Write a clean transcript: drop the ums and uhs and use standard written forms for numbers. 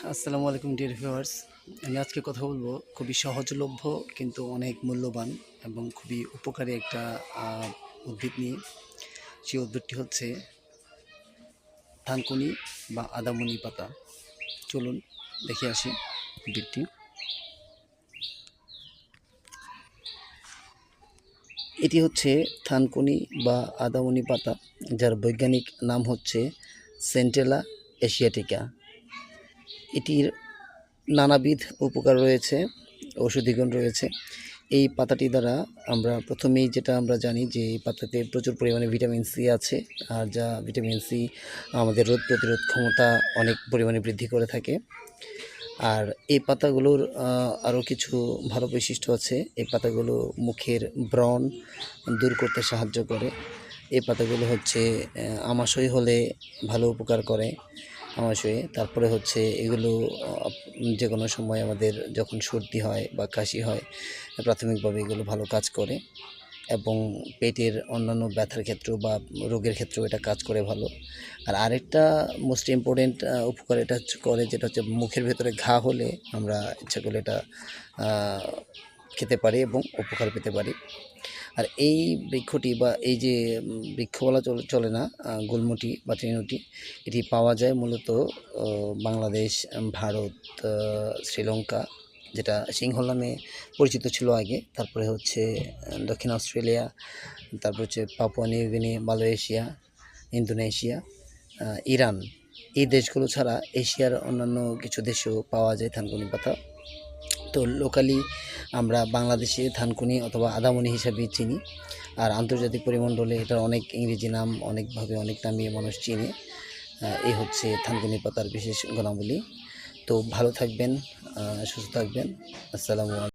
আসসালামু আলাইকুম dear viewers. আমি আজকে কথা বলবো খুবই সহজলভ্য কিন্তু অনেক মূল্যবান এবং খুবই উপকারী একটা উদ্ভিদ নিয়ে। সেই উদ্ভিদটি হচ্ছে থানকুনি বা আদামনি পাতা। চলুন দেখে আসি উদ্ভিদটি। এটি হচ্ছে থানকুনি বা আদামনি পাতা, যার বৈজ্ঞানিক নাম হচ্ছে সেন্টেলা এশিয়াটিকা। এটির নানাবিধ উপকার রয়েছে, ঔষধি গুণ রয়েছে। এই পাতাটি দ্বারা আমরা প্রথমেই যেটা আমরা জানি যে এই পাতাতে প্রচুর পরিমাণে ভিটামিন সি আছে, আর যা ভিটামিন সি আমাদের রোগ প্রতিরোধ ক্ষমতা অনেক পরিমাণে বৃদ্ধি করে থাকে। আর এই পাতাগুলোর আরও কিছু ভালো বৈশিষ্ট্য আছে। এই পাতাগুলো মুখের ব্রণ দূর করতে সাহায্য করে। এই পাতাগুলো হচ্ছে আমাশয় হলে ভালো উপকার করে। আমাশয়ে তারপরে হচ্ছে এগুলো যে কোনো সময় আমাদের যখন সর্দি হয় বা কাশি হয়, প্রাথমিকভাবে এগুলো ভালো কাজ করে এবং পেটের অন্যান্য ব্যথার ক্ষেত্রেও বা রোগের ক্ষেত্রেও এটা কাজ করে ভালো। আর আরেকটা মোস্ট ইম্পর্টেন্ট উপকার এটা করে, যেটা হচ্ছে মুখের ভেতরে ঘা হলে আমরা ইচ্ছা করলে এটা খেতে পারি এবং উপকার পেতে পারি। আর এই বৃক্ষটি বা এই যে বৃক্ষ বলা চলে না, গুল্মটি বা তৃণটি, এটি পাওয়া যায় মূলত বাংলাদেশ, ভারত, শ্রীলঙ্কা, যেটা সিংহল নামে পরিচিত ছিল আগে, তারপরে হচ্ছে দক্ষিণ অস্ট্রেলিয়া, তারপর হচ্ছে Papua New Guinea, Malaysia, Indonesia, Iran, এই দেশগুলো ছাড়া এশিয়ার অন্যান্য কিছু দেশেও পাওয়া যায় থানকুনি পাতা। তো লোকালি আমরা বাংলাদেশে থানকুনি অথবা আদামনি হিসাবে চিনি, আর আন্তর্জাতিক পরিমণ্ডলে এটার অনেক ইংরেজি নাম, অনেকভাবে অনেক নামে মানুষ চিনে। এই হচ্ছে থানকুনি পাতার বিশেষ গুণাবলী। তো ভালো থাকবেন, সুস্থ থাকবেন। আসসালামু আলাইকুম।